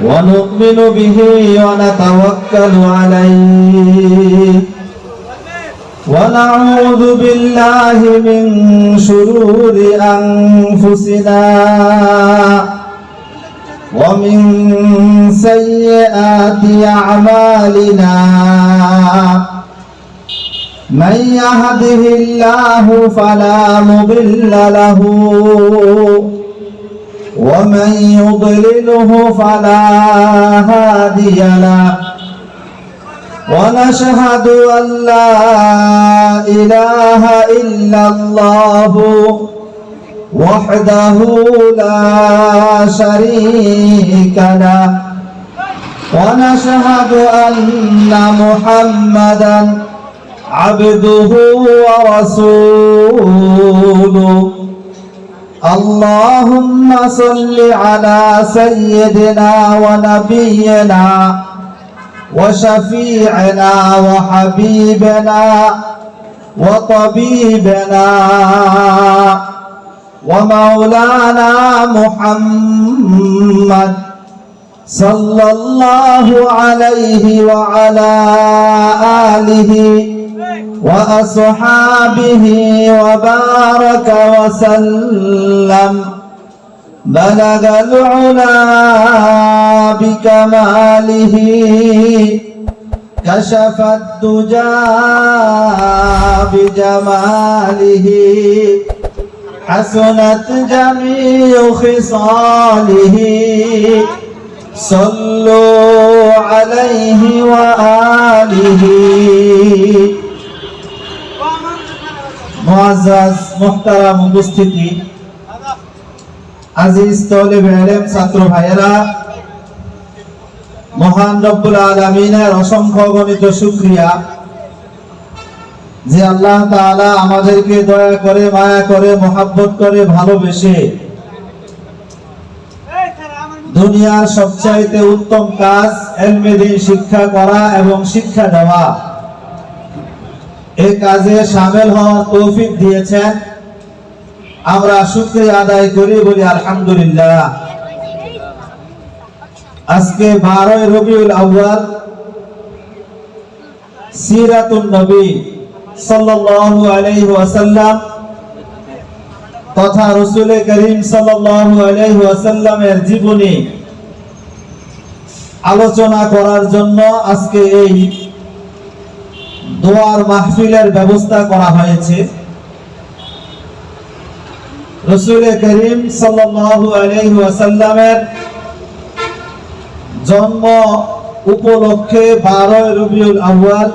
ونؤمن به ونتوكل عليه ونعوذ بالله من شرور أنفسنا ومن سيئات أعمالنا من يهده الله فلا مضل له ومن يضلله فلا هادي له ونشهد أن لا إله إلا الله وحده لا شريك له ونشهد أن محمدا عبده ورسوله اللهم صل على سيدنا ونبينا وشفيعنا وحبيبنا وطبيبنا ومولانا محمد صلى الله عليه وعلى آله وأصحابه وبارك وسلم بلغ العلا بكماله كشف الدجى بجماله حسنت جميع خصاله صلوا عليه وآله মুআজ্জাজ মুহতারাম উপস্থিতি আজিজ তলেব ইলম ছাত্র ভাইয়েরা মহান রব্বুল আলামিনের অসংখ্য গণিত শুকরিয়া যে আল্লাহ তাআলা আমাদেরকে দয়া করে মায়া করে মহব্বত করে ভালোবেসে দুনিয়ার সবচাইতে উত্তম কাজ ইলমে দ্বীন শিক্ষা করা এবং শিক্ষা দেওয়া এই কাজে শামিল হওয়ার তৌফিক দিয়েছেন আমরা শুকরিয়া আদায় করি বলি আলহামদুলিল্লাহ। আজকে 12 রবিউল আউয়াল সিরাতুন নবী সাল্লাল্লাহু আলাইহি ওয়াসাল্লাম তথা রাসূল করিম সাল্লাল্লাহু আলাইহি ওয়াসাল্লামের জীবনী আলোচনা করার জন্য আজকে এই দোয়ার মাহফিলের ব্যবস্থা করা হয়েছে। রাসূল করিম সাল্লাল্লাহু আলাইহি ওয়াসাল্লামের জন্ম উপলক্ষে 12 রবিউল আউয়াল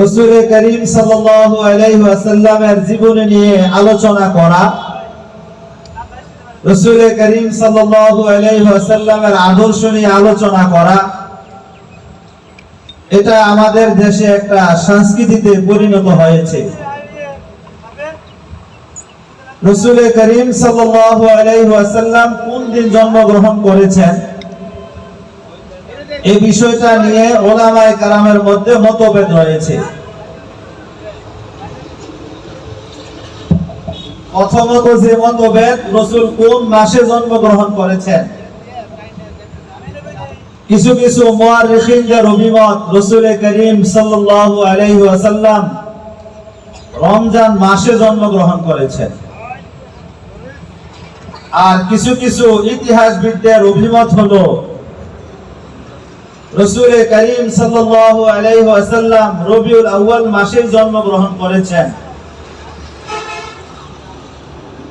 রাসূল করিম সাল্লাল্লাহু আলাইহি ওয়াসাল্লামের জীবনী নিয়ে আলোচনা করা, রাসূল করিম সাল্লাল্লাহু আলাইহি ওয়াসাল্লামের আদর্শ নিয়ে আলোচনা করা, এটা আমাদের দেশে একটা সংস্কৃতিতে পরিণত হয়েছে। রাসূল করিম সাল্লাল্লাহু আলাইহি ওয়াসাল্লাম কোন দিন জন্মগ্রহণ করেছেন এই বিষয়টা নিয়ে উলামায়ে কেরামের মধ্যে মতভেদ রয়েছে। প্রথমত যে মতভেদ রাসূল কোন মাসে জন্মগ্রহণ করেছেন, কিছু কিছু মুআররিখিনদের অভিমত রাসূল করিম সাল্লাল্লাহু আলাইহি ওয়াসাল্লাম রমজান মাসে জন্মগ্রহণ করেছেন, আর কিছু কিছু ইতিহাসবিদদের অভিমত হলো রাসূল করিম সাল্লাল্লাহু আলাইহি ওয়াসাল্লাম রবিউল আউয়াল মাসে জন্মগ্রহণ করেছেন।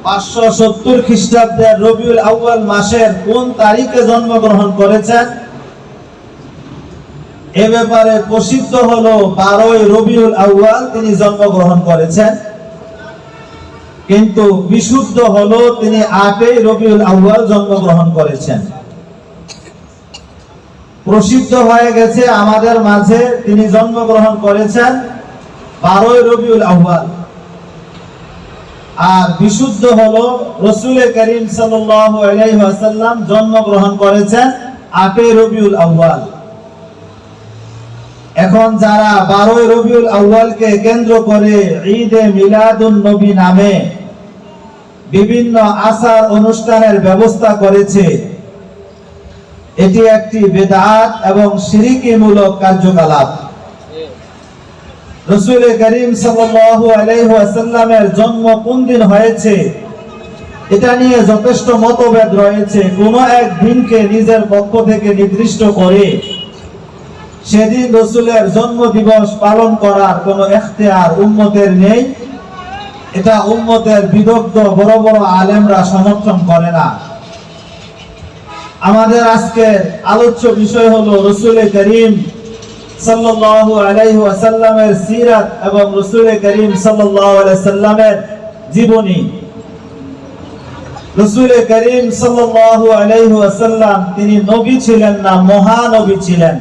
570 খ্রিস্টাব্দের রবিউল আউয়াল মাসের কোন তারিখে জন্মগ্রহণ করেছেন এ ব্যাপারে প্রসিদ্ধ হলো 12 রবিউল আউয়াল তিনি জন্মগ্রহণ করেছেন, কিন্তু বিশুদ্ধ হলো তিনি 8 রবিউল আউয়াল জন্মগ্রহণ করেছেন। প্রসিদ্ধ হয়ে গেছে আমাদের মাঝে তিনি জন্মগ্রহণ করেছেন 12 রবিউল আউয়াল, আর বিশুদ্ধ হলো রাসূল করিম সাল্লাল্লাহু আলাইহি ওয়াসাল্লাম জন্মগ্রহণ করেছেন 8 রবিউল আউয়াল। এখন যারা 12 রবিউল আউয়ালকে কেন্দ্র করে ঈদে মিলাদুন নবী নামে বিভিন্ন আচার অনুষ্ঠানের ব্যবস্থা করেছে, এটি একটি বিদআত এবং শিরকিমূলক কার্যকলাপ। রাসূল করিম সাল্লাল্লাহু আলাইহি ওয়াসাল্লামের জন্ম কোন দিন হয়েছে এটা নিয়ে যথেষ্ট মতভেদ রয়েছে। কোন এক দিনকে নিজের পক্ষ থেকে নির্দিষ্ট করে সেদিন রাসূলের জন্মদিবস পালন করার কোনো ইখতিয়ার উম্মতের নেই। এটা উম্মতের বিদগ্ধ বড় বড় আলেমরা সমর্থন করে না। আমাদের আজকের আলোচ্য বিষয় হলো রাসূল করিম সাল্লাল্লাহু আলাইহি ওয়াসাল্লামের সিরাত এবং রাসূল করিম সাল্লাল্লাহু আলাইহি ওয়াসাল্লামের জীবনী। রাসূল করিম সাল্লাল্লাহু আলাইহি ওয়াসাল্লাম তিনি নবী ছিলেন না, মহানবী ছিলেন।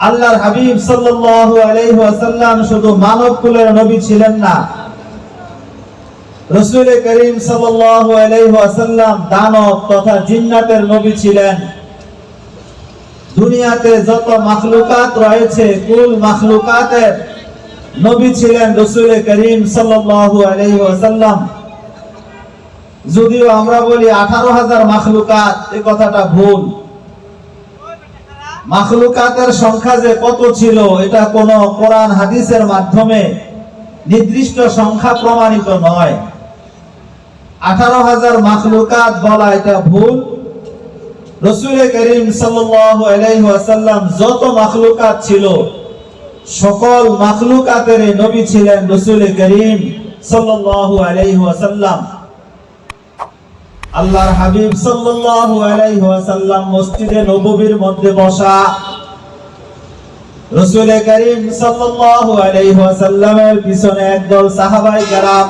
আল্লাহর হাবিব সাল্লাল্লাহু আলাইহি ওয়াসাল্লাম শুধু মানব কুলের নবী ছিলেন না, রাসূল করিম সাল্লাল্লাহু আলাইহি ওয়াসাল্লাম দানব তথা জিন্নাতের নবী ছিলেন। দুনিয়াতে যত মাখলুকাত রয়েছে কুল মাখলুকাতের নবী ছিলেন রাসূল করিম সাল্লাল্লাহু আলাইহি ওয়াসাল্লাম। যদিও আমরা বলি 18,000 মাখলুকাত, এই কথাটা ভুল। মাখলুকাতের সংখ্যা যে কত ছিল এটা কোন কোরআন হাদিসের মাধ্যমে নির্দিষ্ট সংখ্যা প্রমাণিত নয়। 18,000 মাখলুকাত বলা এটা ভুল। রাসূল করিম সাল্লাল্লাহু আলাইহি ওয়াসাল্লাম যত মাখলুকাত ছিল সকল মাখলুকাতের নবী ছিলেন রাসূল করিম সাল্লাল্লাহু আলাইহি ওয়াসাল্লাম। আল্লাহর হাবিব সাল্লাল্লাহু আলাইহি ওয়াসাল্লাম মসজিদে নববীর মধ্যে বসা, রাসূল করিম সাল্লাল্লাহু আলাইহি ওয়াসাল্লামের পিছনে একদল সাহাবায়ে কেরাম।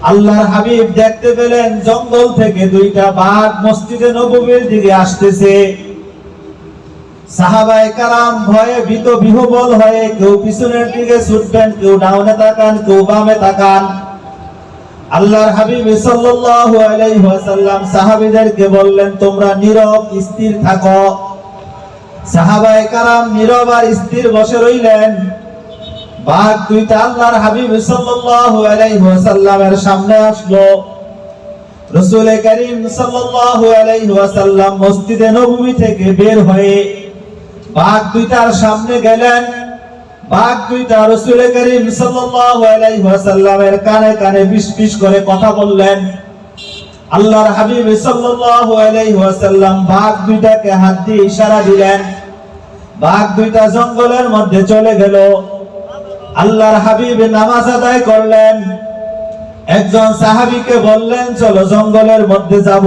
আল্লাহর হাবিব দেখতে পেলেন জঙ্গল থেকে দুইটা বাঘ মসজিদে নববীর দিকে আসতেছে। সাহাবায়ে কেরাম ভয়ে ভীত বিহ্বল হয়ে কেউ পিছনের দিকে ছুটবেন, কেউ ডানে তাকান, কেউ বামে তাকান। আল্লাহর হাবিব সাল্লাল্লাহু আলাইহি ওয়াসাল্লাম সাহাবীদেরকে বললেন, তোমরা নীরব স্থির থাকো। সাহাবায়ে কেরাম নীরব আর স্থির বসে রইলেন। বাঘ দুইটা আল্লাহর হাবিব সাল্লাল্লাহু আলাইহি ওয়াসাল্লামের সামনে আসলো। রাসূল করিম সাল্লাল্লাহু আলাইহি ওয়াসাল্লাম মসজিদে নববী থেকে বের হয়ে বাঘ দুইটার সামনে গেলেন। বাঘ দুইটা রাসূল করিম সাল্লাল্লাহু আলাইহি ওয়াসাল্লামের কানে কানে ফিসফিস করে কথা বললেন। আল্লাহর হাবিব সাল্লাল্লাহু আলাইহি ওয়াসাল্লাম বাঘ দুইটাকে হাত দিয়ে ইশারা দিলেন। বাঘ দুইটা জঙ্গলের মধ্যে চলে গেল। আল্লাহর হাবিব নামাজ আদায় করলেন। একজন সাহাবীকে বললেন, চলো জঙ্গলের মধ্যে যাব।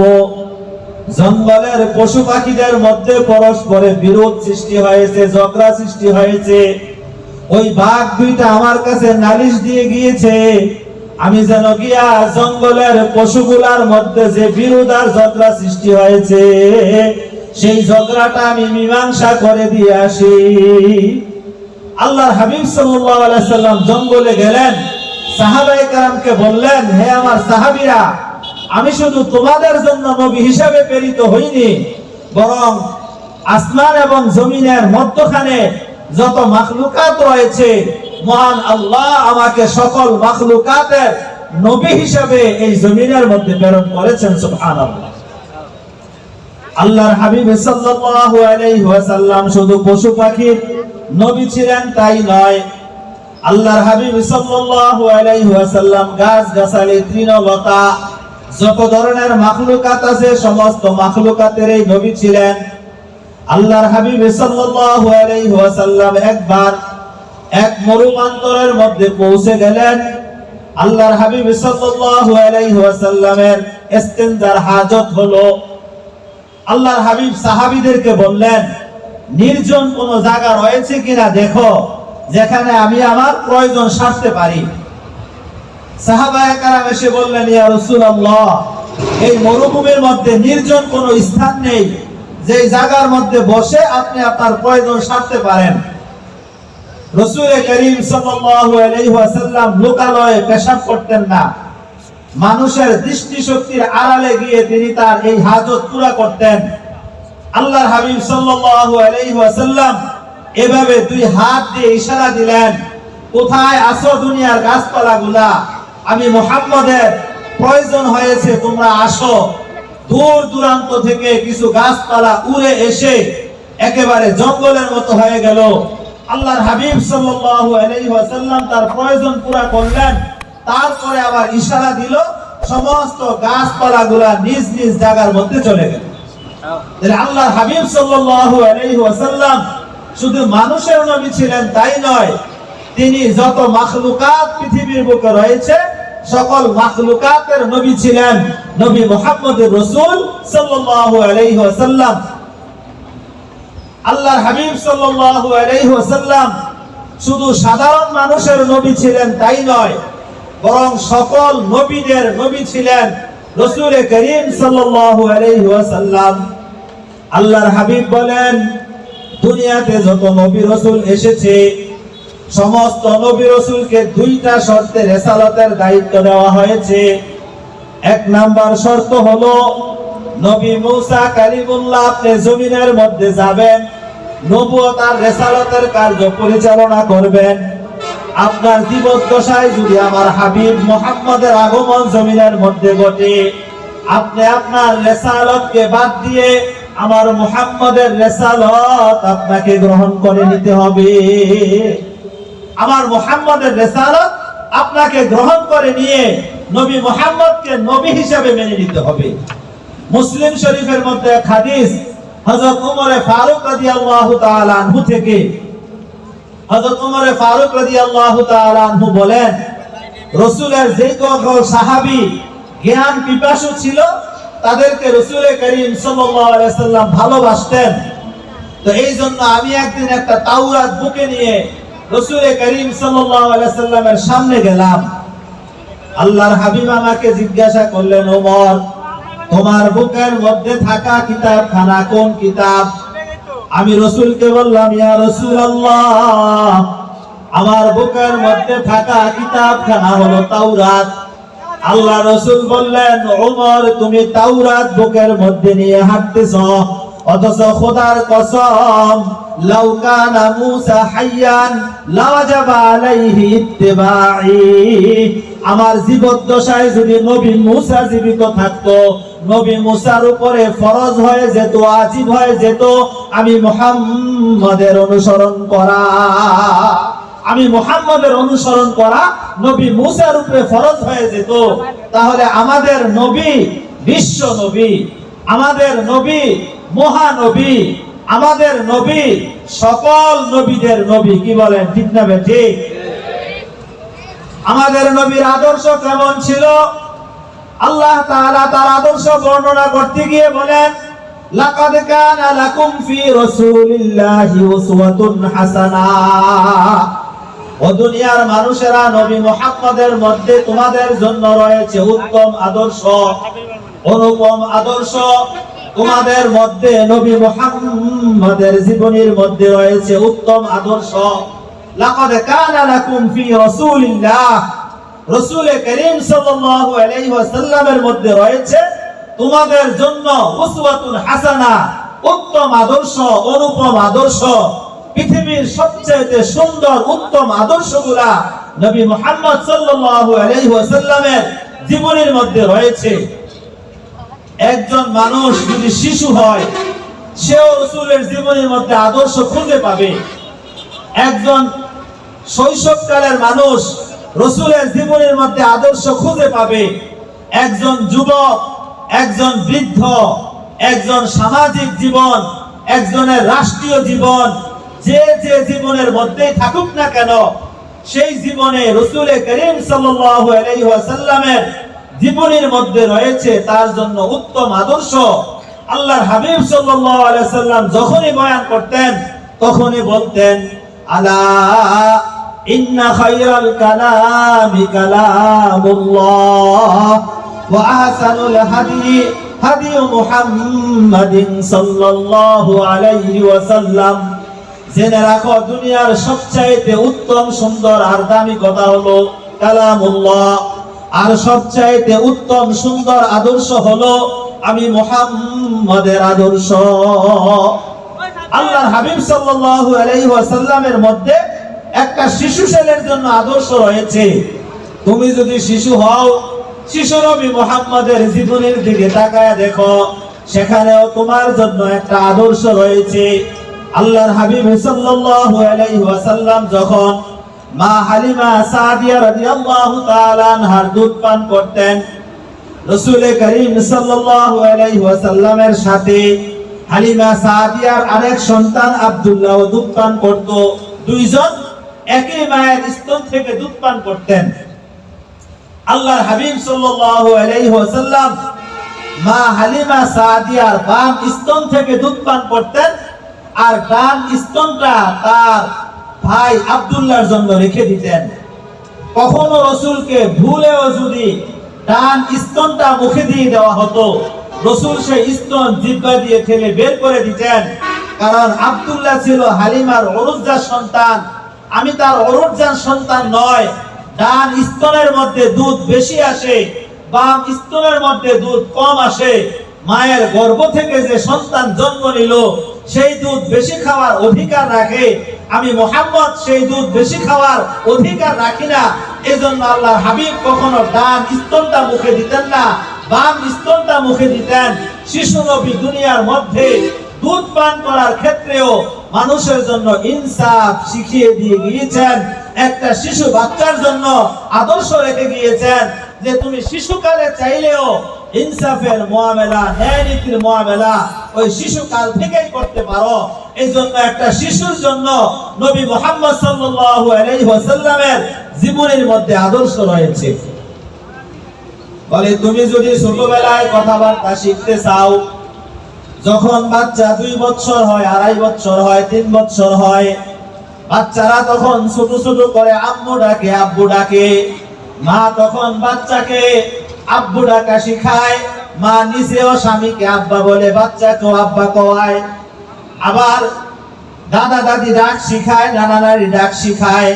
জঙ্গলের পশু পাখিদের মধ্যে পরস্পরে বিরোধ সৃষ্টি হয়েছে, ঝগড়া সৃষ্টি হয়েছে। ওই বাঘ দুইটা আমার কাছে নালিশ দিয়ে গিয়েছে আমি যেন গিয়া জঙ্গলের পশুগুলার মধ্যে যে বিরোধ আর ঝগড়া সৃষ্টি হয়েছে সেই ঝগড়াটা আমি মীমাংসা করে দিয়ে আসি। আল্লাহর হাবিব সাল্লাল্লাহু আলাইহি সাল্লাম জঙ্গলে গেলেন। সাহাবায়ে কেরামকে বললেন, হে আমার সাহাবীরা, আমি শুধু তোমাদের জন্য নবী হিসেবে প্রেরিত হইনি, বরং আসমান এবং জমিনের মধ্যখানে যত মাখলুকাত রয়েছে মহান আল্লাহ আমাকে সকল মাখলুকাতের নবী হিসেবে এই জমিনের মধ্যে প্রেরণ করেছেন। সুবহানাল্লাহ। আল্লাহর হাবিব সাল্লাল্লাহু আলাইহি ওয়াসাল্লাম শুধু পশু পাখির নবী ছিলেন তাই নয়, আল্লাহর হাবিব সাল্লাল্লাহু আলাইহি ওয়াসাল্লাম গাছ গাছালি তৃণলতা যত ধরনের মাখলুকাত আছে সমস্ত মাখলুকাতের এই নবী ছিলেন। আল্লাহর হাবিব সাল্লাল্লাহু আলাইহি ওয়াসাল্লাম একবার এক মরুপ্রান্তরের মধ্যে পৌঁছে গেলেন। আল্লাহর হাবিব সাল্লাল্লাহু আলাইহি ওয়াসাল্লামের ইস্তেনজার হাজত হলো। আল্লাহর হাবিব সাহাবীদেরকে বললেন, নির্জন কোন জায়গা রয়েছে কিনা দেখো যেখানে আমি আমার প্রয়োজন সারতে পারি। সাহাবায়ে কেরাম এসে বললেন, ইয়া রাসূলুল্লাহ, এই মরুভূমির মধ্যে নির্জন কোন স্থান নেই যে জায়গার মধ্যে বসে আপনি আপনার প্রয়োজন সারতে পারেন। রাসূল করিম সাল্লাল্লাহু আলাইহি ওয়াসাল্লাম লোকালয়ে পেশাব করতেন না, মানুষের দৃষ্টিশক্তির আড়ালে গিয়ে তিনি তার এই হাজত পুরা করতেন। আল্লাহর হাবিব সাল্লাল্লাহু আলাইহি ওয়াসাল্লাম এভাবে দুই হাত দিয়ে ইশারা দিলেন, কোথায় আছো দুনিয়ার গাছপালাগুলা, আমি মুহাম্মদের প্রয়োজন হয়েছে তোমরা আসো। দূর দূরান্ত থেকে কিছু গাছপালা উড়ে এসে একেবারে জঙ্গলের মতো হয়ে গেল। আল্লাহর হাবিব সাল্লাল্লাহু আলাইহি ওয়াসাল্লাম তার প্রয়োজন পুরা করলেন, তারপরে আবার ইশারা দিল, সমস্ত গাছপালাগুলা নিজ নিজ জায়গার মধ্যে চলে গেল। তাহলে আল্লাহর হাবিব সাল্লাল্লাহু আলাইহি ওয়াসাল্লাম শুধু মানুষের নবী ছিলেন তাই নয়, তিনি যত মাখলুকাত পৃথিবীর বুকে রয়েছে সকল মাখলুকাতের নবী ছিলেন নবী মুহাম্মদুর রাসূল সাল্লাল্লাহু আলাইহি ওয়াসাল্লাম। আল্লাহর হাবিব সাল্লাল্লাহু আলাইহি ওয়াসাল্লাম শুধু সাধারণ মানুষের নবী ছিলেন তাই নয়, বরং সকল নবীদের নবী ছিলেন রাসূল করিম সাল্লাল্লাহু আলাইহি ওয়াসাল্লাম। আল্লাহর হাবিব বলেন, দুনিয়াতে যত নবী রাসূল এসেছে সমস্ত নবী রাসূলকে দুইটা শর্তে রিসালাতের দায়িত্ব দেওয়া হয়েছে। এক নাম্বার শর্ত হলো নবী মুসা কালিমুল্লাহ আপনি জমিনের মধ্যে যাবেন, নবুয়ত আর রিসালাতের কার্য পরিচালনা করবেন। আপনার জীবদ্দশায় যদি আমার হাবিব মুহাম্মদের আগমন জমিনের মধ্যে ঘটে, আপনি আপনার রিসালাতকে বাদ দিয়ে আমার মুহাম্মদের রিসালাত আপনাকে গ্রহণ করে নিতে হবে। আমার মুহাম্মদের রিসালাত আপনাকে গ্রহণ করে নিয়ে নবী মুহাম্মদকে নবী হিসেবে মেনে নিতে হবে। মুসলিম শরীফের মধ্যে এক হাদিস হযরত ওমর ফারুক রাদিয়াল্লাহু তাআলা আনহু থেকে, হযরত ওমর ফারুক রাদিয়াল্লাহু তাআলা আনহু বলেন, রাসূলের যে সকল সাহাবী জ্ঞান পিপাসু ছিল তাদেরকে রাসূল করিম সাল্লাল্লাহু আলাইহি সাল্লাম ভালোবাসতেন। তো এই জন্য আমি একদিন একটা তাওরাত বুকে নিয়ে রাসূল করিম সাল্লাল্লাহু আলাইহি সাল্লামের সামনে গেলাম। আল্লাহর হাবিব আমাকে জিজ্ঞাসা করলেন, ওমর তোমার বুকের মধ্যে থাকা কিতাবখানা কোন কিতাব? আমি রাসূলকে বললাম, ইয়া রাসূলুল্লাহ আমার বুকের মধ্যে থাকা কিতাবখানা হলো তাওরাত। আল্লাহ রাসূল বললেন, ওমর তুমি তাওরাত বুকের মধ্যে নিয়ে হাঁটতেছো, অথচ খোদার কসম লাউ কানা মূসা হাইয়ান লাওয়াজাবা আলাইহি ইত্তিবাঈ, আমার জীবদ্দশায় যদি নবী মূসা জীবিত থাকতো, নবী মূসার উপরে ফরজ হয়ে যেত, ওয়াজিব হয়ে যেত আমি মুহাম্মদের অনুসরণ করা। আমি মুহাম্মদের অনুসরণ করা নবী মূসার উপরে ফরজ হয়ে যেত। তাহলে আমাদের নবী বিশ্ব নবী, আমাদের নবী মহানবী, আমাদের নবী সকল নবীদের নবী। কি বলেন, ঠিক না ঠিক? আমাদের নবীর আদর্শ কেমন ছিল? আল্লাহ তাআলা তার আদর্শ বর্ণনা করতে গিয়ে বলেন, লাকাদ কানা লাকুম ফি রাসূলিল্লাহি উসওয়াতুন হাসানাহ। ও দুনিয়ার মানুষেরা, নবী মুহাম্মদের মধ্যে তোমাদের জন্য রয়েছে উত্তম আদর্শ, অনুপম আদর্শ। তোমাদের মধ্যে নবী মুহাম্মদের জীবনের মধ্যে রয়েছে উত্তম আদর্শ। লাকাদ কানা লাকুম ফি রাসূলিল্লাহ, রাসূল করিম সাল্লাল্লাহু আলাইহি ওয়াসাল্লামের মধ্যে রয়েছে তোমাদের জন্য উসওয়াতুন হাসানা, উত্তম আদর্শ, অনুপম আদর্শ। পৃথিবীর সবচেয়ে সুন্দর উত্তম আদর্শগুলা নবী মুহাম্মদ সাল্লাল্লাহু আলাইহি ওয়াসাল্লামের জীবনের মধ্যে রয়েছে। একজন মানুষ যদি শিশু হয়, সেও রাসূলের জীবনের মধ্যে আদর্শ খুঁজে পাবে। একজন শৈশবকালের মানুষ রাসূলের জীবনের মধ্যে আদর্শ খুঁজে পাবে। একজন যুবক, একজন বৃদ্ধ, একজন সামাজিক জীবন, একজনের রাষ্ট্রীয় জীবন, যে যে জীবনের মধ্যেই থাকুক না কেন, সেই জীবনে রাসূল করিম সাল্লাল্লাহু আলাইহি ওয়াসাল্লামের জীবনের মধ্যে রয়েছে তার জন্য উত্তম আদর্শ। আল্লাহর হাবিব সাল্লাল্লাহু আলাইহি ওয়াসাল্লাম যখনই বয়ান করতেন তখনই বলতেন, আলা ইন্না খায়রাল কালামি কালামুল্লাহ ওয়া আহসানুল হাদি হাদি মুহাম্মাদিন সাল্লাল্লাহু আলাইহি ওয়াসাল্লাম। জেনে রাখো, দুনিয়ার সবচাইতে উত্তম, সুন্দর আর দামি কথা হলো কালামুল্লাহ, আর সবচাইতে উত্তম সুন্দর আদর্শ হলো আমি মুহাম্মাদের আদর্শ। আল্লাহর হাবিব সাল্লাল্লাহু আলাইহি ওয়াসাল্লামের মধ্যে একটা শিশু ছেলের জন্য আদর্শ রয়েছে। তুমি যদি শিশু হও, শিশু নবী মুহাম্মদের জীবনের দিকে তাকায় দেখো, সেখানেও তোমার জন্য একটা আদর্শ রয়েছে। আল্লাহর হাবিব সাল্লাল্লাহু আলাইহি ওয়াসাল্লাম যখন মা হালিমা সাদিয়া রাদিয়াল্লাহু তাআলা আনহার দুধ পান করতেন, রাসূল করিম সাল্লাল্লাহু আলাইহি ওয়াসাল্লামের সাথে হালিমা সাদিয়ার আরেক সন্তান আব্দুল্লাহ দুধ পান করত। দুইজন একই মায়ের স্তন থেকে দুধ পান করতেন। আল্লাহর হাবিব সাল্লাল্লাহু আলাইহি ওয়াসাল্লাম মা হালিমা সাদিয়ার বাম স্তন থেকে দুধ পান করতেন, আর ডান স্তনটা তার ভাই আব্দুল্লাহর জন্য রেখে দিতেন। কখনো রাসূলকে ভুলেও যদি ডান স্তনটা মুখে দিয়ে দেওয়া হতো, রাসূল সেই স্তন জিহ্বা দিয়ে ঠেলে বের করে দিতেন, কারণ আব্দুল্লাহ ছিল হালিমার অরুজ্জার সন্তান, আমি তার অরুজ্জার সন্তান নয়। ডান স্তনের মধ্যে দুধ বেশি আসে, বাম স্তনের মধ্যে দুধ কম আসে। মায়ের গর্ভ থেকে যে সন্তান জন্ম নিল সেই দুধ বেশি খাওয়ার অধিকার রাখে, আমি মুহাম্মদ সেই দুধ বেশি খাওয়ার অধিকার রাখি না। এজন্য আল্লাহর হাবিব কখনো ডান স্তনটা মুখে দিতেন না, বাম স্তনটা মুখে দিতেন। শিশু নবী দুনিয়ার মধ্যে দুধ পান করার ক্ষেত্রেও মানুষের জন্য ইনসাফ শিখিয়ে দিয়ে গিয়েছেন। একটা শিশু বাচ্চার জন্য আদর্শ রেখে গিয়েছেন যে তুমি শিশুকালে চাইলেও ইনসাফের মুআমেলা, ন্যায় নীতির মুআমেলা ওই শিশুকাল থেকেই করতে পারো। এই জন্য একটা শিশুর জন্য নবী মুহাম্মদ সাল্লাল্লাহু আলাইহি ওয়াসাল্লামের জীবনের মধ্যে আদর্শ রয়েছে। বলে তুমি যদি ছোটবেলায় কথাবার্তা শিখতে চাও, যখন বাচ্চা 2 বছর হয়, 2.5 বছর হয়, 3 বছর হয়, বাচ্চারা তখন ছোট ছোট করে আম্মু ডাকে, আব্বু ডাকে। মা তখন বাচ্চাকে আব্বু ডাকা শিখায়, মা নিজেও স্বামীকে আব্বা বলে, বাচ্চাকেও আব্বা কয়। আবার দাদা দাদি ডাক শিখায়, নানা নানি ডাক শিখায়।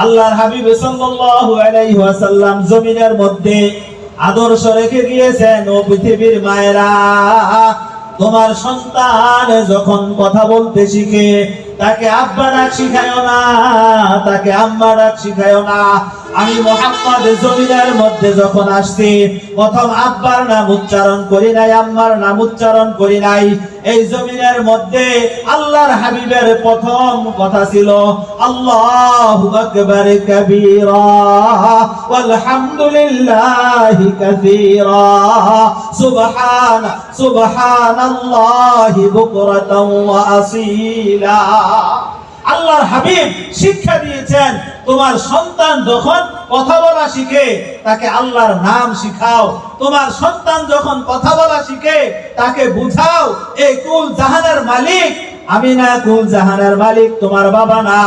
আল্লাহর হাবিব সাল্লাল্লাহু আলাইহি ওয়াসাল্লাম জমিনের মধ্যে আদর্শ রেখে গিয়েছেন, ও পৃথিবীর মায়েরা, তোমার সন্তান যখন কথা বলতে শিখে তাকে আব্বা ডাক শিখায়ও না, তাকে আম্মা ডাক শিখায়ও না। আমি মুহাম্মদ জমিনের মধ্যে যখন আসছি, প্রথম আব্বার নাম উচ্চারণ করি নাই, আম্মার নাম উচ্চারণ করি নাই। এই জমিনের মধ্যে আল্লাহর হাবিবের প্রথম কথা ছিল আল্লাহু আকবার কাবীরা ওয়ালহামদুলিল্লাহি কাসীরা সুবহানাল্লাহি বুকরাতাও ওয়া আসীলা। আল্লাহর হাবিব শিক্ষা দিয়েছেন, তোমার সন্তান যখন কথা বলা শিখে তাকে আল্লাহর নাম শিখাও। তোমার সন্তান যখন কথা বলা শিখে তাকে বুঝাও এই কুল জাহানের মালিক আমি না, কুল জাহানের মালিক তোমার বাবা না।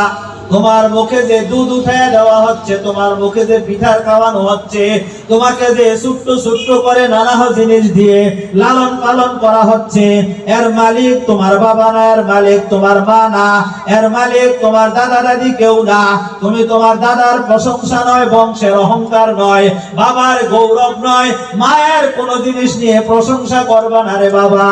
তোমার মুখে যে দুধ উঠায় দেওয়া হচ্ছে, তোমার মুখে যে পিঠার খাওয়ানো হচ্ছে, তোমাকে যে ছোট্ট ছোট্ট করে নানা জিনিস দিয়ে লালন পালন করা হচ্ছে, এর মালিক তোমার বাবা না, এর মালিক তোমার মা না, এর মালিক তোমার দাদা দাদি কেউ না। তুমি তোমার দাদার প্রশংসা নয়, বংশের অহংকার নয়, বাবার গৌরব নয়, মায়ের কোন জিনিস নিয়ে প্রশংসা করবা না রে বাবা।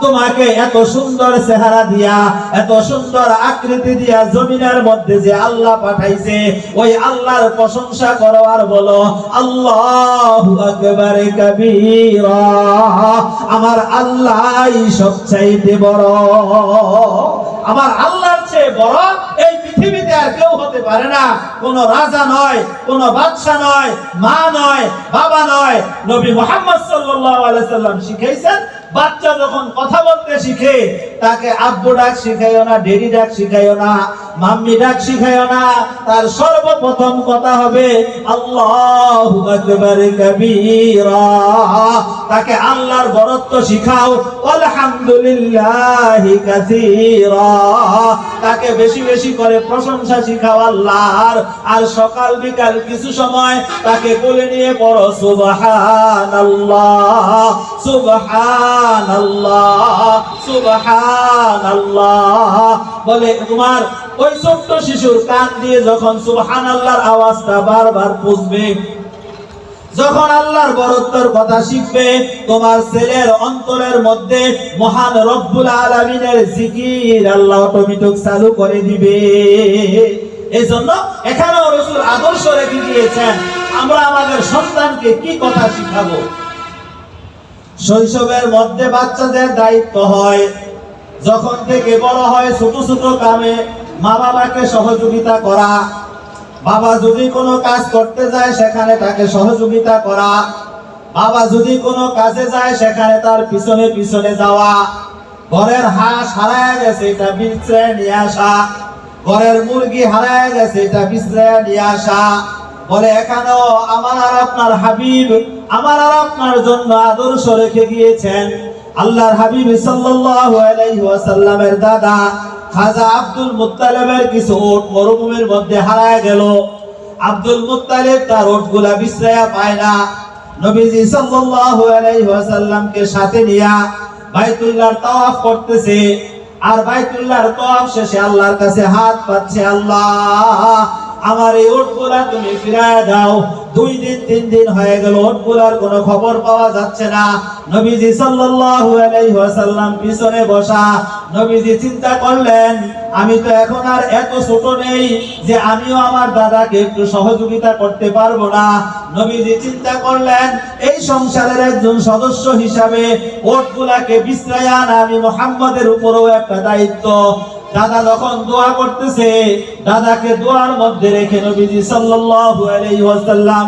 তোমাকে এত সুন্দর চেহারা দিয়া, এত সুন্দর আকৃতি দিয়া জমিনের মধ্যে যে আল্লাহ পাঠাইছে, ওই আল্লাহর প্রশংসা করো আর বলো আল্লাহু আকবার কাবীরা। আমার আল্লাহই সবচাইতে বড়, আমার আল্লাহর চেয়ে বড় এই পৃথিবীতে আর কেউ হতে পারে না। কোন রাজা নয়, কোন বাদশা নয়, মা নয়, বাবা নয়। নবী মুহাম্মদ সাল্লাল্লাহু আলাইহি সাল্লাম শিখাইছেন, বাচ্চা যখন কথা বলতে শিখে তাকে আব্বু ডাক শিখাইও না, ডেডি ডাক শিখাইও না, মাম্মি ডাক শিখাইও না। তার সর্বপ্রথম কথা হবে আল্লাহু আকবার কাবীরা। তাকে আল্লাহর বড়ত্ব শিখাও, আলহামদুলিল্লাহি কাসীরা। তাকে বেশি বেশি করে প্রশংসা শিখাও আল্লাহর। আর সকাল বিকাল কিছু সময় তাকে কোলে নিয়ে পড়ো সুবহানাল্লাহ সুবহানাল্লাহ সুবহানাল্লাহ বলে। তোমার ওই ছোট্ট শিশুর কান দিয়ে যখন সুবহানাল্লাহর আওয়াজটা বারবার পুষবে, যখন আল্লাহর বরত্বের কথা শিখবে, তোমার ছেলের অন্তরের মধ্যে মহান রব্বুল আলামিনের জিকির আল্লাহ অটোমেটিক চালু করে দিবে। এই জন্য এখানেও রাসূল আদর্শ রেখে দিয়েছেন আমরা আমাদের সন্তানকে কি কথা শিখাবো। শৈশবের মধ্যে বাচ্চাদের দায়িত্ব হয় যখন থেকে বড় হয় ছোট ছোট কামে মা বাবাকে সহযোগিতা করা, বাবা যদি কোনো কাজ করতে যায় সেখানে তাকে সহযোগিতা করা, বাবা যদি কোনো কাজে যায় সেখানে তার পিছনে পিছনে যাওয়া, ঘরের হাঁস হারায় গেছে এটা বিছড়ায় নিয়ে আসা, ঘরের মুরগি হারায় গেছে এটা বিছড়ায় নিয়ে আসা। বলে এখানেও আমার আর আপনার হাবিব আমার আর আপনার জন্য আদর্শ রেখে গিয়েছেন। আল্লাহর হাবিব সাল্লাল্লাহু আলাইহি ওয়াসাল্লামের দাদা খাজা আব্দুল মুত্তালিবের কিছু উট মরুভূমির মধ্যে হারায় গেল। আব্দুল মুত্তালিব তার উটগুলা বিছড়ায়া পায় না। নবীজি সাল্লাল্লাহু আলাইহি ওয়াসাল্লামকে সাথে নিয়া বাইতুল্লাহর তাওয়াফ করতেছে, আর বাইতুল্লাহর তাওয়াফ শেষে আল্লাহর কাছে হাত পাচ্ছে, আল্লাহ আমার এই উটগুলা তুমি ফিরায় দাও। 2 দিন 3 দিন হয়ে গেল উটগুলার কোনো খবর পাওয়া যাচ্ছে না। নবীজি সাল্লাল্লাহু আলাইহি ওয়াসাল্লাম পিছনে বসা। নবীজি চিন্তা করলেন আমি তো এখন আর এত ছোট নেই যে আমিও আমার দাদাকে একটু সহযোগিতা করতে পারবো না। নবীজি চিন্তা করলেন এই সংসারের একজন সদস্য হিসাবে উটগুলাকে বিছড়ায়া আনা আমি মুহাম্মদের উপরও একটা দায়িত্ব। দাদা যখন দোয়া করতেছে দাদাকে দোয়ার মধ্যে রেখে নবীজি সাল্লাল্লাহু আলাইহি ওয়াসাল্লাম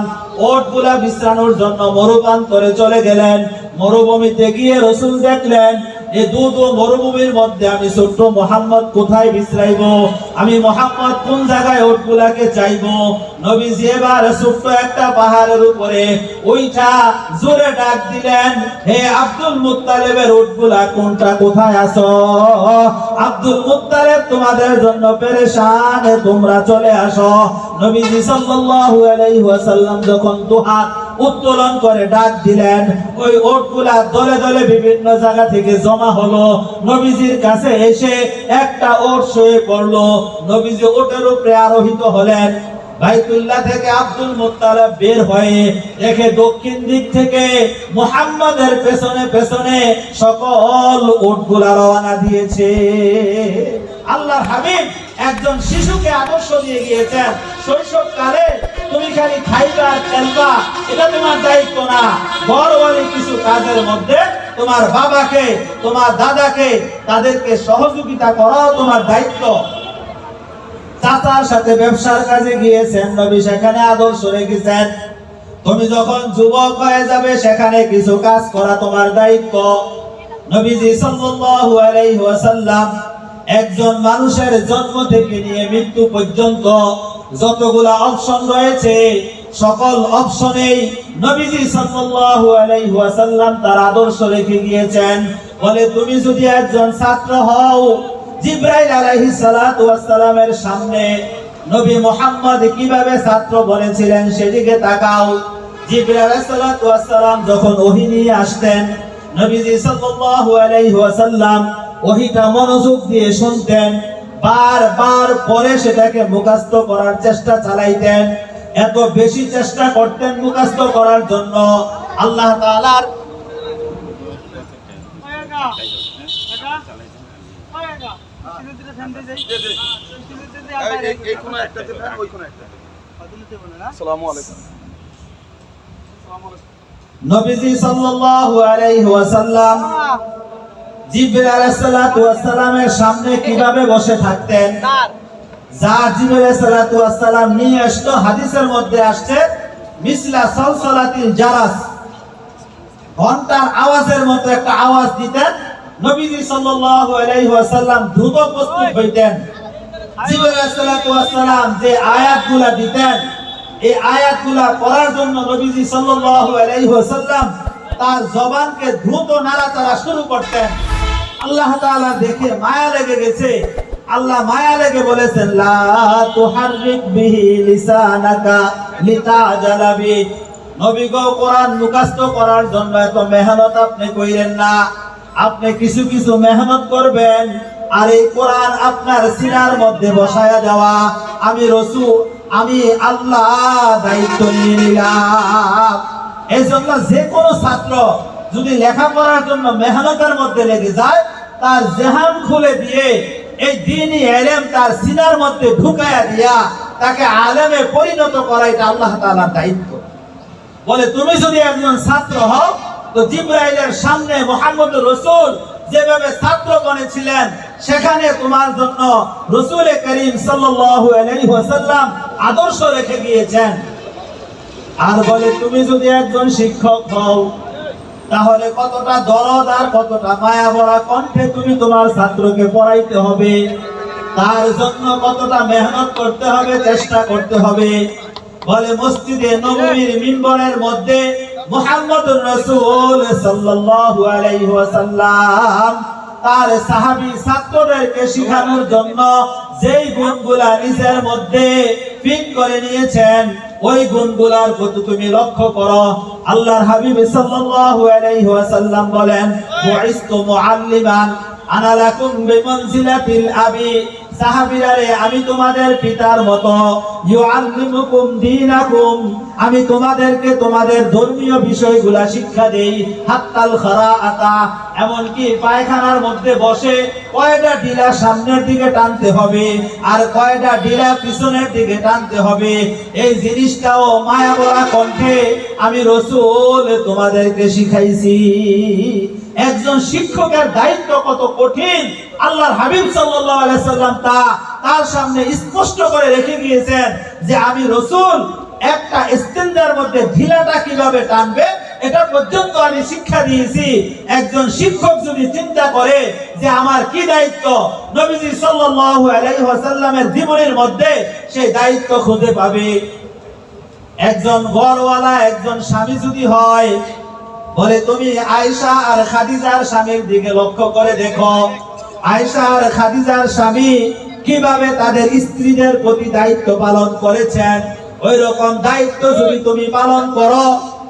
উটগুলা বিশ্রানোর জন্য মরুপ্রান্তরে চলে গেলেন। মরুভূমিতে গিয়ে রাসূল দেখলেন এই দুধ মরুভূমির মধ্যে আমি ছোট্ট মুহাম্মদ কোথায় বিশ্রাইবো, আমি মুহাম্মদ কোন জায়গায় উটগুলাকে চাইবো। নবীজি এবার ছোট্ট একটা পাহাড়ের উপরে ওইটা জোরে ডাক দিলেন, হে আব্দুল মুত্তালিবের উটগুলা কোনটা কোথায় আছো? আব্দুল মুত্তালিব তোমাদের জন্য পেরেশান, তোমরা চলে আসো। নবীজি সাল্লাল্লাহু আলাইহি ওয়াসাল্লাম যখন দুহাত উত্তোলন করে ডাক দিলেন ওই উটগুলা দলে দলে বিভিন্ন জায়গা থেকে জমা হলো। নবীজির কাছে এসে একটা উট শুয়ে পড়লো। নবীজি উটের উপরে আরোহিত হলেন। বাইতুল্লাহ থেকে আব্দুল মুত্তালিব বের হয়ে দেখে দক্ষিণ দিক থেকে মুহাম্মাদের পেছনে পেছনে সকল উটগুলা রওনা দিয়েছে। আল্লাহর হাবিব একজন শিশুকে আদর্শ দিয়ে গিয়েছেন শৈশবকালে তুমি খালি খাইবা আর খেলবা এটা তোমার দায়িত্ব না, বড়বাড়ি কিছু কাজের মধ্যে তোমার বাবাকে তোমার দাদাকে তাদেরকে সহযোগিতা করাও তোমার দায়িত্ব। চাচার সাথে ব্যবসার কাজে গিয়েছেন নবী সেখানে আদর্শ রেখেছেন তুমি যখন যুবক হয়ে যাবে সেখানে কিছু কাজ করা তোমার দায়িত্ব। নবীজি সাল্লাল্লাহু আলাইহি ওয়াসাল্লাম একজন মানুষের জন্ম থেকে নিয়ে মৃত্যু পর্যন্ত যতগুলা অপশন রয়েছে সকল অপশনেই নবীজি সাল্লাল্লাহু আলাইহি ওয়াসাল্লাম তার আদর্শ রেখে গিয়েছেন। বলে তুমি যদি একজন ছাত্র হও জিবরাইল আলাইহিস সালাতু ওয়াস সালামের সামনে নবী মুহাম্মদ কিভাবে ছাত্র বলেছিলেন সেদিকে তাকাও। জিবরাইল আলাইহিস সালাতু ওয়াস সালাম যখন ওহী নিয়ে আসতেন নবীজি সাল্লাল্লাহু আলাইহি ওয়াসাল্লাম ওহীটা মনোযোগ দিয়ে শুনতেন, বারবার পরে সেটাকে মুখস্থ করার চেষ্টা চালাইতেন। এত বেশি চেষ্টা করতেন মুখস্থ করার জন্য আল্লাহ তাআলার নবীজি সাল্লাল্লাহু আলাইহি ওয়াসাল্লাম জিবরাইল আলাইহিস সালাতু ওয়াস সালামের সামনে কিভাবে বসে থাকতেন, যা জিবরাইল আলাইহিস সালাতু ওয়াস সালাম নিয়ে আসতো হাদিসের মধ্যে আসছে মিসলা সালসালাতিল জারাস, ঘন্টার আওয়াজের মতো একটা আওয়াজ দিতেন। নবীজি সাল্লাল্লাহু আলাইহি ওয়াসাল্লাম দ্রুত প্রস্তুত হইতেন। জিবরাইল আলাইহিস সালাতু ওয়াস সালাম যে আয়াতগুলো দিতেন এই আয়াতগুলো পড়ার জন্য নবীজি সাল্লাল্লাহু আলাইহি ওয়াসাল্লাম তার জবানকে দ্রুত নাড়াচাড়া শুরু করতেন। আল্লাহ তাআলা দেখে মায়া লেগে গেছে। আল্লাহ মায়া লেগে বলেছেন লা তুহাররিক বিহি লিসানাকা লিতাজালা বি, নবী গো কোরআন মুখস্থ করার জন্য এত মেহনত আপনি কইরেন না, আপনি কিছু কিছু মেহনত করবেন আর এই কোরআন আপনার সিনার মধ্যে বসায়া দেওয়া আমি রাসূল আমি আল্লাহ দায়িত্ব নিয়ে নিলাম। এই জন্য যে কোনো ছাত্র যদি লেখাপড়ার জন্য মেহনতের মধ্যে লেগে যায় তার জেহান খুলে দিয়ে এই দ্বীনি ইলম তার সিনার মধ্যে ঢুকায়া দিয়া তাকে আলেমে পরিণত করা এটা আল্লাহ তাআলার দায়িত্ব। বলে তুমি যদি একজন ছাত্র হও তো জিবরাইলের সামনে মুহাম্মদুর রাসূল যেভাবে ছাত্র বনেছিলেন সেখানে তোমার জন্য রাসূল করিম সাল্লাল্লাহু আলাইহি ওয়াসাল্লাম আদর্শ রেখে গিয়েছেন। আর বলে তুমি যদি একজন শিক্ষক হও তাহলে কতটা দরদ আর কতটা মায়া ভরা কণ্ঠে তুমি তোমার ছাত্রকে পড়াইতে হবে, তার জন্য কতটা মেহনত করতে হবে, চেষ্টা করতে হবে। বলে মসজিদে নববীর মিম্বরের মধ্যে মুহাম্মদুর রাসূল সাল্লাল্লাহু আলাইহি ওয়াসাল্লাম তার সাহাবী ছাত্রদেরকে শেখানোর জন্য যেই গুণগুলা নিজের মধ্যে ফিট করে নিয়েছেন ওই গুণগুলার প্রতি তুমি লক্ষ্য করো। আল্লাহর হাবিব সাল্লাল্লাহু আলাইহি ওয়াসাল্লাম বলেন বুইস্তু মুআল্লিমান আনা লাকুম বিমানজিলাতিল আবি, সাহাবীরারে আমি তোমাদের পিতার মতো, ইউআল্লিমুকুম দীনাকুম আমি তোমাদেরকে তোমাদের ধর্মীয় বিষয়গুলা শিক্ষা দেই, হাত্তাল খারাআতা এমন কি পায়খানার মধ্যে বসে কয়টা ডিলা সামনের দিকে টানতে হবে আর কয়টা ডিলা পিছনের দিকে টানতে হবে এই জিনিসটাও মায়া ভরা কণ্ঠে আমি রাসূল তোমাদেরকে শিখাইছি। একজন শিক্ষকের দায়িত্ব কত কঠিন আল্লাহর হাবিব সাল্লাল্লাহু আলাইহি সাল্লাম তার সামনে স্পষ্ট করে রেখে গিয়েছেন যে আমি রাসূল একটা ইস্তেঞ্জার মধ্যে ঢিলাটা কিভাবে টানবে এটা পর্যন্ত আমি শিক্ষা দিয়েছি। একজন শিক্ষক যদি চিন্তা করে যে আমার কি দায়িত্ব নবীজি সাল্লাল্লাহু আলাইহি ওয়াসাল্লামের জীবনের মধ্যে সেই দায়িত্ব খুঁজে পাবে। একজন ঘরওয়ালা একজন স্বামী যদি হয়, বলে তুমি আয়েশা আর খাদিজার স্বামীর দিকে লক্ষ্য করে দেখো, আয়েশা আর খাদিজার স্বামী কিভাবে তাদের স্ত্রীদের প্রতি দায়িত্ব পালন করেছেন, ওই রকম দায়িত্ব যদি তুমি পালন করো,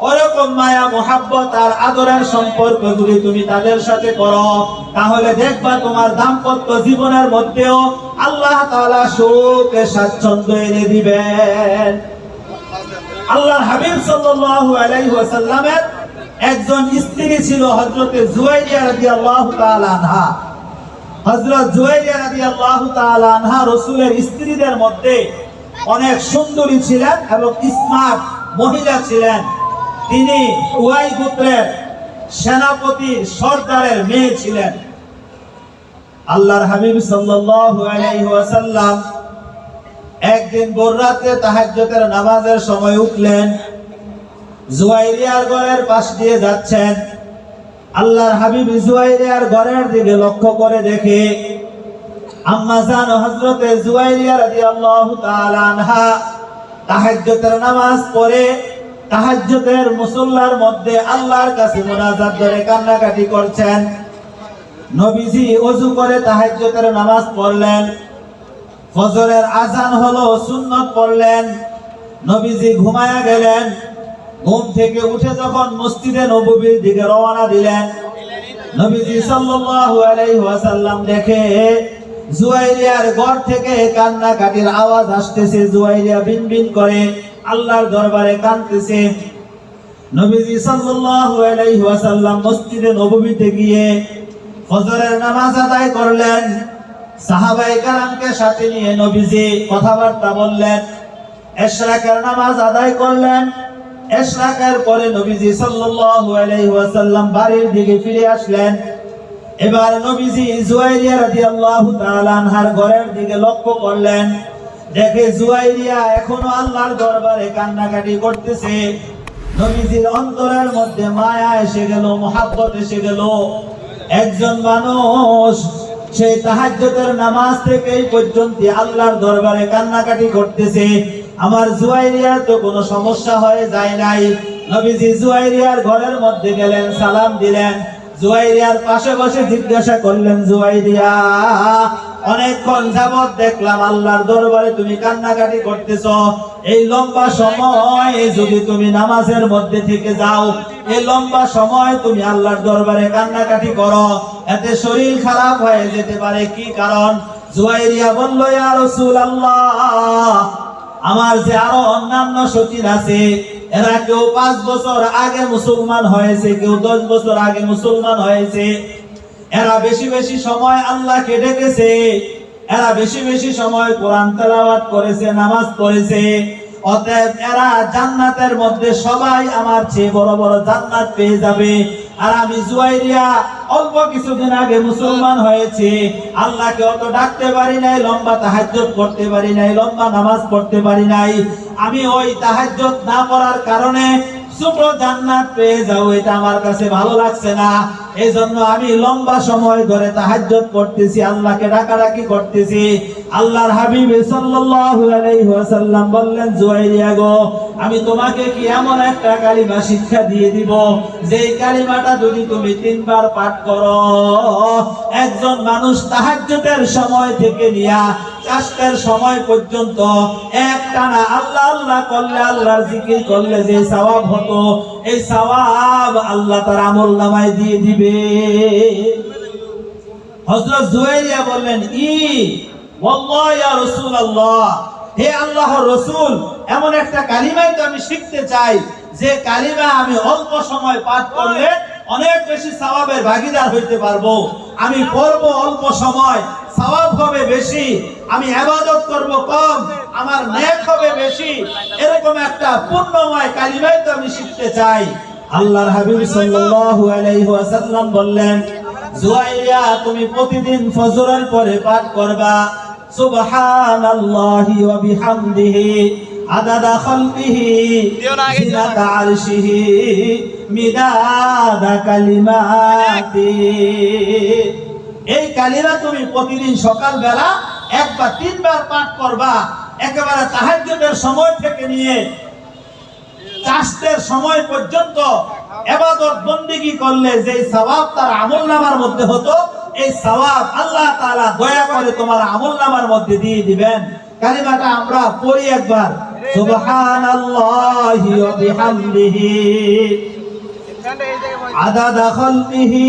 ওরকম মায়া মোহাব্বত আর আদরের সম্পর্ক যদি তুমি তাদের সাথে করো, তাহলে দেখবা তোমার দাম্পত্য জীবনের মধ্যেও আল্লাহ তাআলা সুখ স্বাচ্ছন্দ্য এনে দিবেন। আল্লাহর হাবিব সাল্লাল্লাহু আলাইহি ওয়াসাল্লামের একজন স্ত্রী ছিল হযরতে জুয়াইরিয়া রাদিয়াল্লাহু তাআলা আনহা। হযরত জুয়াইরিয়া রাদিয়াল্লাহু তাআলা আনহা রাসূলের স্ত্রীদের মধ্যে অনেক সুন্দরী ছিলেন এবং স্মার্ট মহিলা ছিলেন। তিনি উহাই গোত্রের সেনাপতি সর্দারের মেয়ে ছিলেন। আল্লাহর হাবিব সাল্লাল্লাহু আলাইহি ওয়াসাল্লাম একদিন ভোর রাতে তাহাজ্জুদের নামাজের সময় উঠলেন, জুয়াইরিয়ার ঘরের পাশ দিয়ে যাচ্ছেন। আল্লাহর হাবিব জুয়াইরিয়ার ঘরের দিকে লক্ষ্য করে দেখে আম্মা জান হযরতে জুয়াইরিয়া রাদিয়াল্লাহু তাআলা আনহা তাহাজ্জুদের নামাজ পড়ে তাহাজ্জুদের মুসল্লার মধ্যে আল্লাহর কাছে মুনাজাত করে কান্নাকাটি করছেন। নবীজি ওযু করে তাহাজ্জুদের নামাজ পড়লেন, ফজরের আযান হলো, সুন্নাত পড়লেন, নবীজি ঘুমায়া গেলেন। ঘুম থেকে উঠে যখন মসজিদে নববীর দিকে রওনা দিলেন, নবীজি সাল্লাল্লাহু আলাইহি ওয়াসাল্লাম দেখে জুয়াইরিয়ার ঘর থেকে কান্নাকাটির আওয়াজ আসতেছে। জুয়াইরিয়া বিনবিন করে আল্লাহর দরবারে কাঁদতেছে। নবীজি সাল্লাল্লাহু আলাইহি ওয়াসাল্লাম মসজিদে নববীতে গিয়ে ফজরের নামাজ আদায় করলেন। সাহাবায়ে কেরামকে সাথে নিয়ে নবীজি কথাবার্তা বললেন, ইশরাকের নামাজ আদায় করলেন। ইশরাকের পরে নবীজি সাল্লাল্লাহু আলাইহি ওয়াসাল্লাম বাড়ির দিকে ফিরে আসলেন। এবার নবীজি জুয়াইরিয়া রাদিয়াল্লাহু তাআলা আনহার ঘরের দিকে লক্ষ্য করলেন, দেখে জুয়াইরিয়া এখনো আল্লাহর দরবারে কান্নাকাটি করতেছে। নবীজির অন্তরের মধ্যে মায়া এসে গেল, মুহাব্বত এসে গেল। একজন মানুষ সেই তাহাজ্জুদের নামাজ থেকে এই পর্যন্ত আল্লাহর দরবারে কান্নাকাটি করতেছে, আমার জুয়াইরিয়ার তো কোনো সমস্যা হয়ে যায় নাই। নবীজি জুয়াইরিয়ার ঘরের মধ্যে গেলেন, সালাম দিলেন। জুয়াইরিয়ার পাশে বসে জিজ্ঞাসা করলেন, জুয়াইরিয়া অনেকক্ষণ যাবত দেখলাম আল্লাহর দরবারে তুমি কান্নাকাটি করতেছো, এই লম্বা সময় যদি তুমি নামাজের মধ্যে থেকে যাও, এই লম্বা সময় তুমি আল্লাহর দরবারে কান্নাকাটি করো, এতে শরীর খারাপ হয়ে যেতে পারে, কি কারণ? জুয়াইরিয়া বলল, ইয়া রাসূলুল্লাহ, আমার যে আরো অন্যান্য সতীন আছে, এরা কেউ 5 বছর আগে মুসলমান হয়েছে, কেউ 10 বছর আগে মুসলমান হয়েছে। এরা বেশি বেশি সময় আল্লাহকে ডেকেছে, এরা বেশি বেশি সময় কোরআন তেলাওয়াত করেছে, নামাজ পড়েছে। অতএব এরা জান্নাতের মধ্যে সবাই আমার চেয়ে বড় বড় জান্নাত পেয়ে যাবে। আর আমি জুয়াইরিয়া অল্প কিছুদিন আগে মুসলমান হয়েছি, আল্লাহকে অত ডাকতে পারি নাই, লম্বা তাহাজ্জুদ করতে পারি নাই, লম্বা নামাজ পড়তে পারি নাই। আমি ওই তাহাজ্জুদ না পড়ার কারণে ছোট জান্নাত পেয়ে যাও, এটা আমার কাছে ভালো লাগছে না। এই জন্য আমি লম্বা সময় ধরে তাহাজ্জুদ করতেছি, আল্লাহকে ডাকাডাকি করতেছি। আল্লাহর হাবিব সাল্লাল্লাহু আলাইহি ওয়াসাল্লাম বললেন, জুয়াইরিয়া গো, আমি তোমাকে কি এমন একটা কালিমা শিক্ষা দিয়ে দিব, যেই কালিমাটা যদি তুমি 3 বার পাঠ করো, একজন মানুষ তাহাজ্জুদের সময় থেকে নিয়া চাষের সময় পর্যন্ত একটানা আল্লাহ আল্লাহ করলে, আল্লাহর জিকির করলে যে সওয়াব হতো, এই সওয়াব আল্লাহ তার আমলনামায় দিয়ে দিবে। হযরত জুয়াইরিয়া বললেন, ওয়াল্লাহি ইয়া রাসূলুল্লাহ, হে আল্লাহর রাসূল, এমন একটা কালিমাই তো আমি শিখতে চাই, যে কালিমা আমি অল্প সময় পাঠ করলে অনেক বেশি সওয়াবের ভাগীদার হইতে পারবো। আমি পড়বো অল্প সময়, সওয়াব হবে বেশি, আমি ইবাদত করব কম, আমার নেক হবে বেশি। এরকম একটা পুণ্যময় কালিমাই তো আমি শিখতে চাই। আল্লাহর হাবিব সাল্লাল্লাহু আলাইহি ওয়াসাল্লাম বললেন, জুয়াইরিয়া, তুমি প্রতিদিন ফজরের পরে পাঠ করবা সুবহানাল্লাহি ওয়া বিহামদিহি আদাদা খালকিহি জিনাতা আরশিহি মিদাদা কালিমাতি। এই কালিমা তুমি প্রতিদিন সকালবেলা 1 বা 3 বার পাঠ করবা। একেবারে তাহাজ্জুদের সময় থেকে নিয়ে চাষের সময় পর্যন্ত ইবাদত বন্দেগী করলে যে সওয়াব তার আমলনামার মধ্যে হতো, এই সওয়াব আল্লাহ তাআলা দয়া করে তোমার আমলনামার মধ্যে দিয়ে দিবেন। কালিমাটা আমরা পড়ি একবার, সুবহানাল্লাহি ওয়া বিহামদিহি আদাদা খালকিহি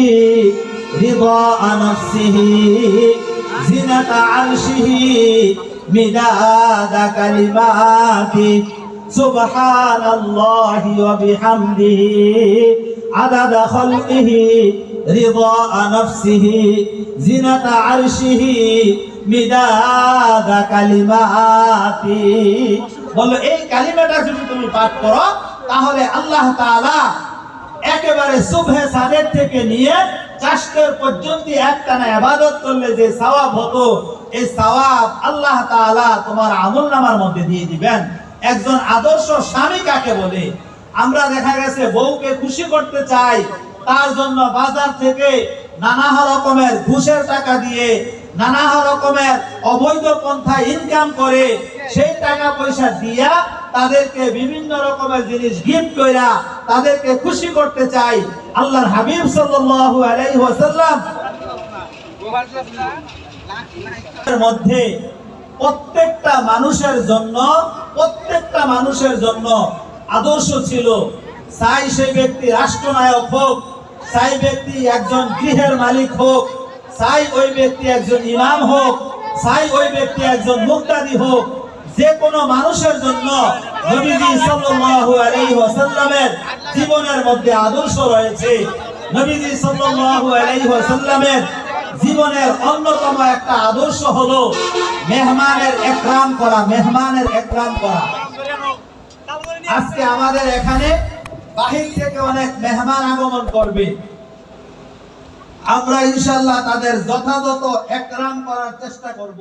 রিদা নাফসিহি জিনাতা আরশিহি মিদাদা কালিমাতি। সুবহানাল্লাহি ওয়া বিহামদিহি আদাদা খালকিহি রিদা নাফসিহি জিনাতা আরশিহি মিদাদা কালিমাতি। বলো, এই কালিমাটা যদি তুমি পাঠ করো, তাহলে আল্লাহ তাআলা একেবারে সুবহে সাদেক থেকে নিয়ে চাষের পর্যন্ত একটানা ইবাদত করলে যে সওয়াব হতো, এই সওয়াব আল্লাহ তাআলা তোমার আমলনামার মধ্যে দিয়ে দিবেন। একজন আদর্শ স্বামী কাকে বলে? আমরা দেখা গেছে বউকে খুশি করতে চাই, তার জন্য বাজার থেকে নানা রকমের ঘুষের টাকা দিয়ে, নানা রকমের অবৈধ পন্থা ইনকাম করে, সেই টাকা পয়সা দিয়া তাদেরকে বিভিন্ন রকমের জিনিস গিফট কইরা তাদেরকে খুশি করতে চাই। আল্লাহর হাবিব সাল্লাল্লাহু আলাইহি ওয়াসাল্লাম এর মধ্যে প্রত্যেকটা মানুষের জন্য আদর্শ ছিল। চাই সেই ব্যক্তি রাষ্ট্রনায়ক হোক, চাই ব্যক্তি একজন গৃহের মালিক হোক, চাই ওই ব্যক্তি একজন ইমাম হোক, চাই ওই ব্যক্তি একজন মুক্তাদি হোক, যে কোনো মানুষের জন্য নবীজি সাল্লাল্লাহু আলাইহি ওয়াসাল্লামের জীবনের মধ্যে আদর্শ রয়েছে। নবীজি সাল্লাল্লাহু আলাইহি ওয়াসাল্লামের জীবনের অন্যতম একটা আদর্শ হলো মেহমানের একরাম করা। আজকে আমাদের এখানে বাহির থেকে অনেক মেহমান আগমন করবে, আমরা ইনশাআল্লাহ তাদের যথাযথ একরাম করার চেষ্টা করব।